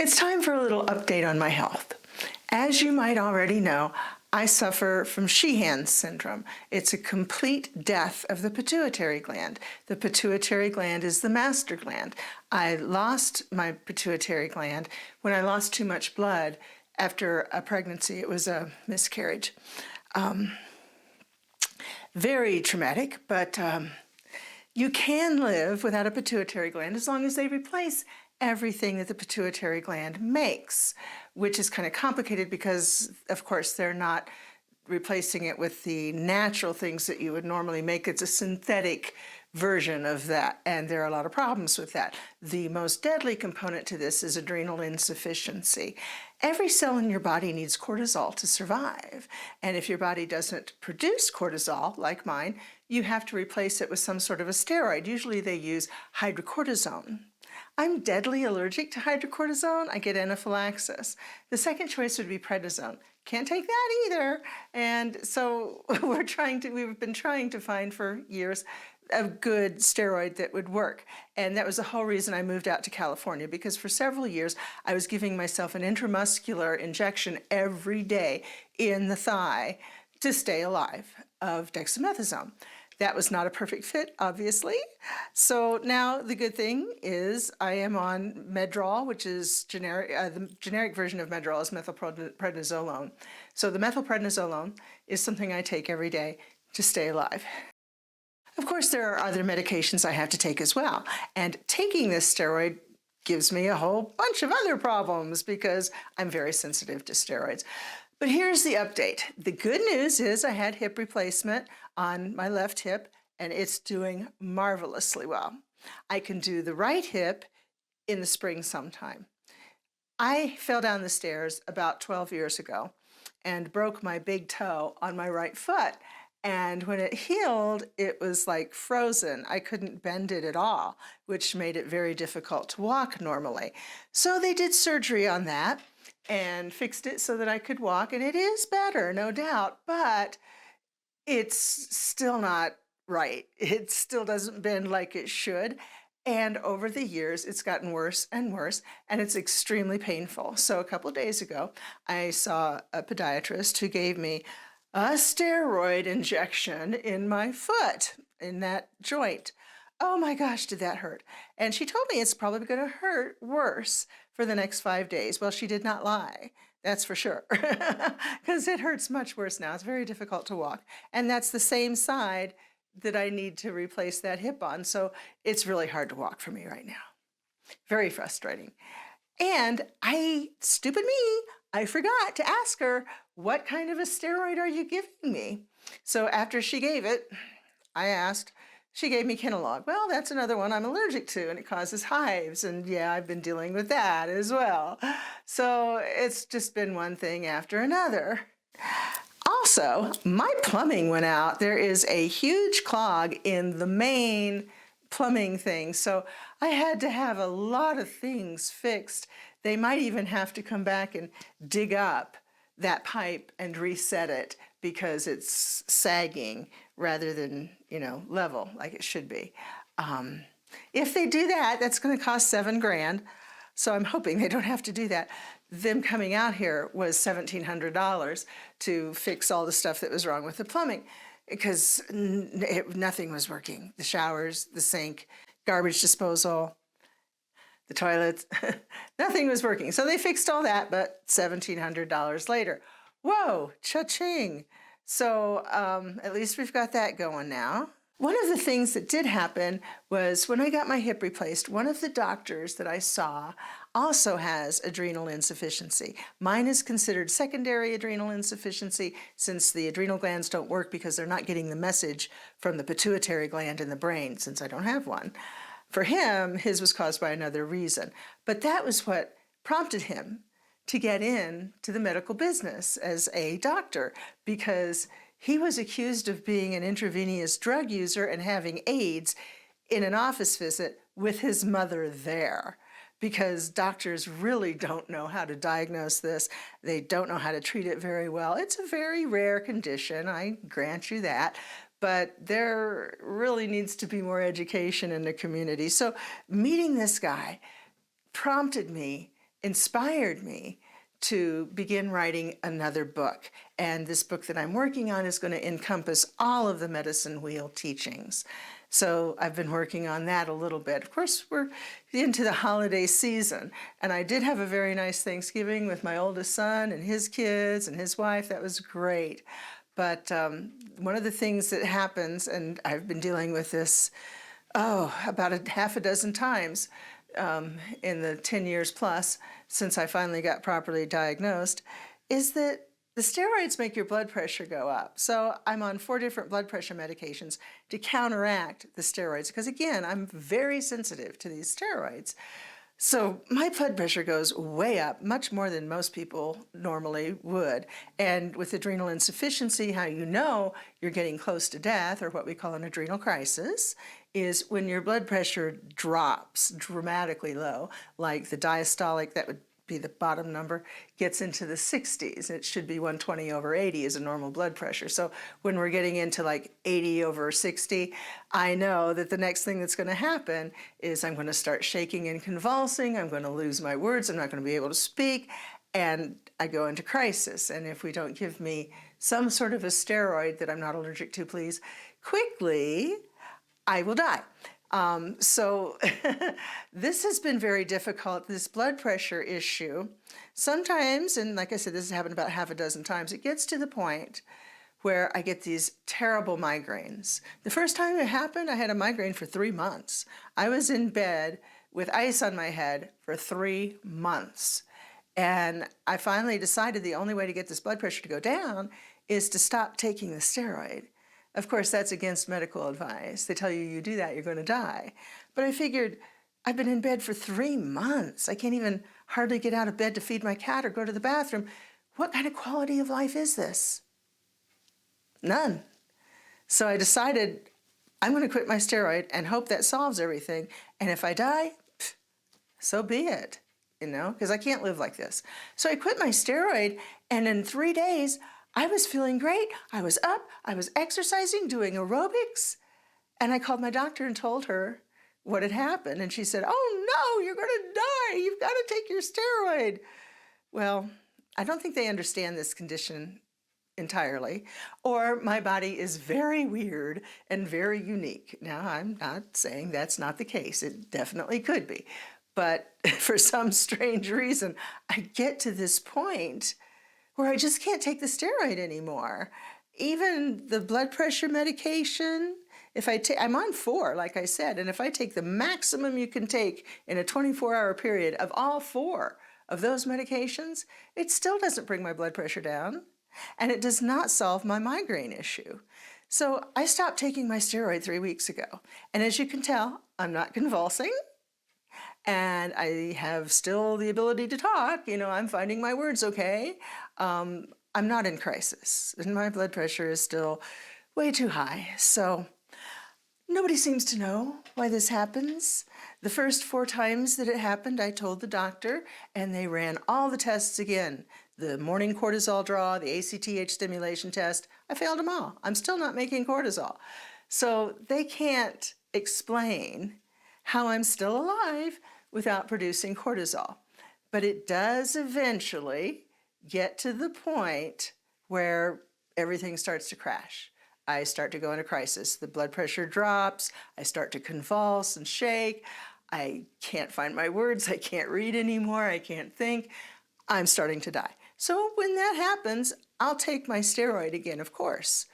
It's time for a little update on my health. As you might already know, I suffer from Sheehan Syndrome. It's a complete death of the pituitary gland. The pituitary gland is the master gland. I lost my pituitary gland when I lost too much blood after a pregnancy. It was a miscarriage. Very traumatic, but you can live without a pituitary gland as long as they replace everything that the pituitary gland makes, which is kind of complicated because, of course, they're not replacing it with the natural things that you would normally make. It's a synthetic version of that, and there are a lot of problems with that. The most deadly component to this is adrenal insufficiency. Every cell in your body needs cortisol to survive, and if your body doesn't produce cortisol, like mine, you have to replace it with some sort of a steroid. Usually they use hydrocortisone. I'm deadly allergic to hydrocortisone. I get anaphylaxis. The second choice would be prednisone. Can't take that either. And so we've been trying to find for years a good steroid that would work. And that was the whole reason I moved out to California, because for several years I was giving myself an intramuscular injection every day in the thigh to stay alive of dexamethasone. That was not a perfect fit, obviously. So now the good thing is I am on Medrol, which is generic. The generic version of Medrol is methylprednisolone. So the methylprednisolone is something I take every day to stay alive. Of course, there are other medications I have to take as well. And taking this steroid gives me a whole bunch of other problems because I'm very sensitive to steroids. But here's the update. The good news is I had hip replacement on my left hip, and it's doing marvelously well. I can do the right hip in the spring sometime. I fell down the stairs about 12 years ago and broke my big toe on my right foot. And when it healed, it was like frozen. I couldn't bend it at all, which made it very difficult to walk normally. So they did surgery on that and fixed it so that I could walk, and it is better, no doubt, but it's still not right. It still doesn't bend like it should, and over the years, it's gotten worse and worse, and it's extremely painful. So a couple of days ago, I saw a podiatrist who gave me a steroid injection in my foot, in that joint. Oh my gosh, did that hurt? And she told me it's probably going to hurt worse for the next 5 days. Well, she did not lie, that's for sure, because it hurts much worse now. It's very difficult to walk. And that's the same side that I need to replace that hip on. So it's really hard to walk for me right now. Very frustrating. And stupid me, I forgot to ask her, what kind of a steroid are you giving me? So after she gave it, I asked, she gave me Kenalog. Well, that's another one I'm allergic to, and it causes hives. And yeah, I've been dealing with that as well. So it's just been one thing after another. Also, my plumbing went out. There is a huge clog in the main plumbing thing. So I had to have a lot of things fixed. They might even have to come back and dig up that pipe and reset it because it's sagging rather than, level like it should be. If they do that, that's going to cost $7,000. So I'm hoping they don't have to do that. Them coming out here was $1,700 to fix all the stuff that was wrong with the plumbing because nothing was working. The showers, the sink, garbage disposal, the toilets, nothing was working. So they fixed all that, but $1,700 later. Whoa, cha-ching. So at least we've got that going now. One of the things that did happen was when I got my hip replaced, one of the doctors that I saw also has adrenal insufficiency. Mine is considered secondary adrenal insufficiency since the adrenal glands don't work because they're not getting the message from the pituitary gland in the brain since I don't have one. For him, his was caused by another reason. But that was what prompted him to get into the medical business as a doctor because he was accused of being an intravenous drug user and having AIDS in an office visit with his mother there because doctors really don't know how to diagnose this. They don't know how to treat it very well. It's a very rare condition, I grant you that, but there really needs to be more education in the community. So meeting this guy prompted me inspired me to begin writing another book. And this book that I'm working on is going to encompass all of the medicine wheel teachings. So I've been working on that a little bit. Of course, we're into the holiday season, and I did have a very nice Thanksgiving with my oldest son and his kids and his wife. That was great. But one of the things that happens, and I've been dealing with this, about half a dozen times in the 10 years plus since I finally got properly diagnosed, is that the steroids make your blood pressure go up. So I'm on 4 different blood pressure medications to counteract the steroids, because again, I'm very sensitive to these steroids. So my blood pressure goes way up, much more than most people normally would. And with adrenal insufficiency, how you know you're getting close to death, or what we call an adrenal crisis, is when your blood pressure drops dramatically low, like the diastolic, that would be the bottom number, gets into the 60s. It should be 120/80 is a normal blood pressure. So when we're getting into like 80/60, I know that the next thing that's going to happen is I'm going to start shaking and convulsing. I'm going to lose my words. I'm not going to be able to speak. And I go into crisis. And if we don't give me some sort of a steroid that I'm not allergic to, please, quickly, I will die. So this has been very difficult, this blood pressure issue. Sometimes, and like I said, this has happened about half a dozen times, it gets to the point where I get these terrible migraines. The first time it happened, I had a migraine for 3 months. I was in bed with ice on my head for 3 months. And I finally decided the only way to get this blood pressure to go down is to stop taking the steroid. Of course, that's against medical advice. They tell you, you do that, you're going to die. But I figured, I've been in bed for 3 months. I can't even hardly get out of bed to feed my cat or go to the bathroom. What kind of quality of life is this? None. So I decided I'm going to quit my steroid and hope that solves everything. And if I die, so be it, because I can't live like this. So I quit my steroid, and in 3 days, I was feeling great. I was up, I was exercising, doing aerobics, and I called my doctor and told her what had happened. And she said, "Oh no, you're going to die. You've got to take your steroid." Well, I don't think they understand this condition entirely, or my body is very weird and very unique. Now, I'm not saying that's not the case. It definitely could be. But for some strange reason, I get to this point where I just can't take the steroid anymore. Even the blood pressure medication, I'm on 4, like I said, and if I take the maximum you can take in a 24-hour period of all 4 of those medications, it still doesn't bring my blood pressure down, and it does not solve my migraine issue. So I stopped taking my steroid 3 weeks ago, and as you can tell, I'm not convulsing, and I have still the ability to talk. I'm finding my words okay. I'm not in crisis, and my blood pressure is still way too high. So nobody seems to know why this happens. The first 4 times that it happened, I told the doctor, and they ran all the tests again. The morning cortisol draw, the ACTH stimulation test, I failed them all. I'm still not making cortisol. So they can't explain how I'm still alive without producing cortisol. But it does eventually get to the point where everything starts to crash. I start to go into crisis. The blood pressure drops. I start to convulse and shake. I can't find my words. I can't read anymore. I can't think. I'm starting to die. So when that happens, I'll take my steroid again, of course.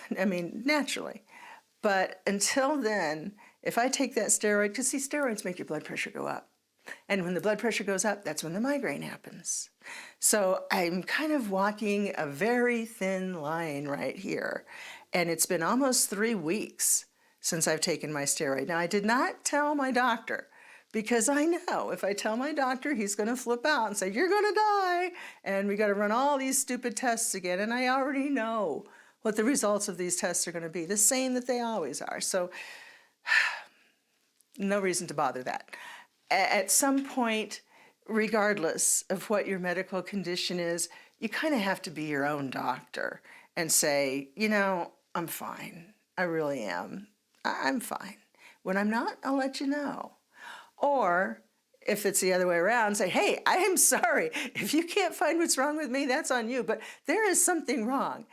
Naturally. But until then, if I take that steroid, because see, steroids make your blood pressure go up. And when the blood pressure goes up, that's when the migraine happens. So I'm kind of walking a very thin line right here. And it's been almost 3 weeks since I've taken my steroid. Now, I did not tell my doctor, because I know if I tell my doctor, he's going to flip out and say, "You're going to die, and we got to run all these stupid tests again." And I already know what the results of these tests are going to be, the same that they always are. So no reason to bother that. At some point, regardless of what your medical condition is, you kind of have to be your own doctor and say, I'm fine. I really am. I'm fine. When I'm not, I'll let you know. Or if it's the other way around, say, hey, I am sorry. If you can't find what's wrong with me, that's on you. But there is something wrong.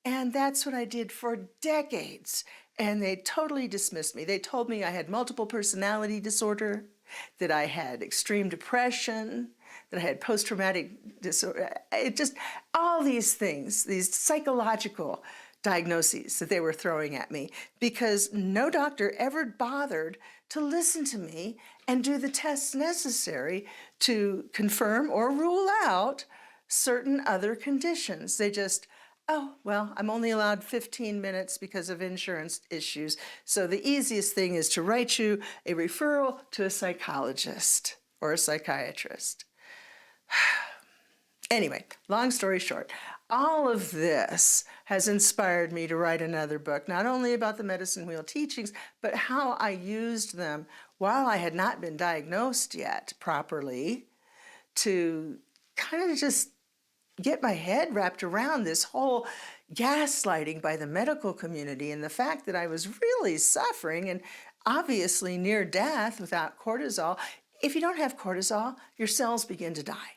And that's what I did for decades. And they totally dismissed me. They told me I had multiple personality disorder, that I had extreme depression, that I had post-traumatic disorder. It just, all these things, these psychological diagnoses that they were throwing at me, because no doctor ever bothered to listen to me and do the tests necessary to confirm or rule out certain other conditions. They just, oh, well, I'm only allowed 15 minutes because of insurance issues, so the easiest thing is to write you a referral to a psychologist or a psychiatrist. Anyway, long story short, all of this has inspired me to write another book, not only about the medicine wheel teachings, but how I used them while I had not been diagnosed yet properly to kind of just get my head wrapped around this whole gaslighting by the medical community and the fact that I was really suffering and obviously near death without cortisol. If you don't have cortisol, your cells begin to die.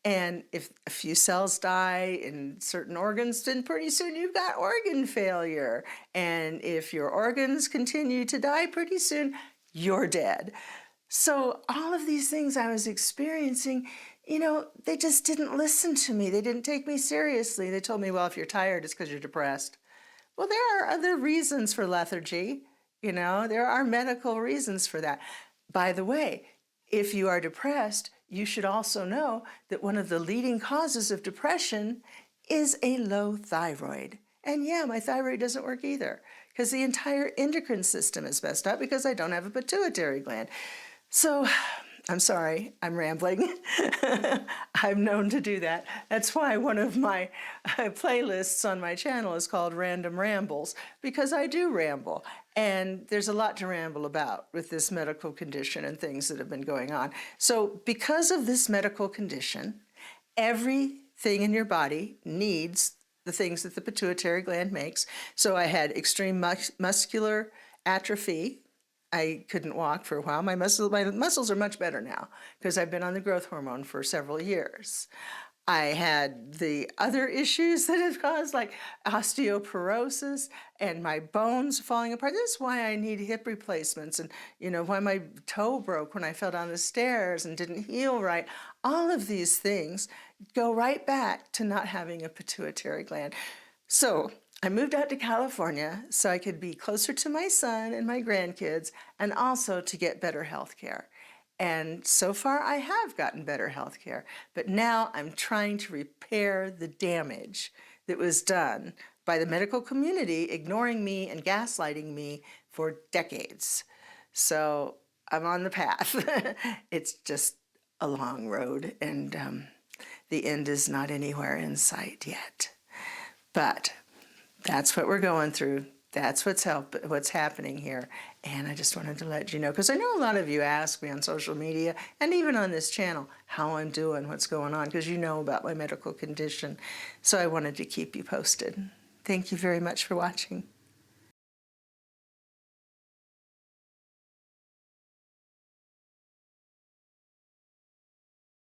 And if a few cells die in certain organs, then pretty soon you've got organ failure. And if your organs continue to die, pretty soon you're dead. So all of these things I was experiencing, you know, they just didn't listen to me. They didn't take me seriously. They told me, well, if you're tired, it's because you're depressed. Well, there are other reasons for lethargy. You know, there are medical reasons for that. By the way, if you are depressed, you should also know that one of the leading causes of depression is a low thyroid. And yeah, my thyroid doesn't work either because the entire endocrine system is messed up because I don't have a pituitary gland. So I'm sorry, I'm rambling. I'm known to do that. That's why one of my playlists on my channel is called Random Rambles, because I do ramble. And there's a lot to ramble about with this medical condition and things that have been going on. So because of this medical condition, everything in your body needs the things that the pituitary gland makes. So I had extreme muscular atrophy. I couldn't walk for a while. My muscles are much better now because I've been on the growth hormone for several years. I had the other issues that have caused, like osteoporosis and my bones falling apart. This is why I need hip replacements, and you know, why my toe broke when I fell down the stairs and didn't heal right. All of these things go right back to not having a pituitary gland. So I moved out to California so I could be closer to my son and my grandkids, and also to get better health care. And so far I have gotten better health care, but now I'm trying to repair the damage that was done by the medical community ignoring me and gaslighting me for decades. So I'm on the path. It's just a long road, and the end is not anywhere in sight yet. But that's what we're going through. That's what's happening here. And I just wanted to let you know, because I know a lot of you ask me on social media and even on this channel how I'm doing, what's going on, because you know about my medical condition. So I wanted to keep you posted. Thank you very much for watching.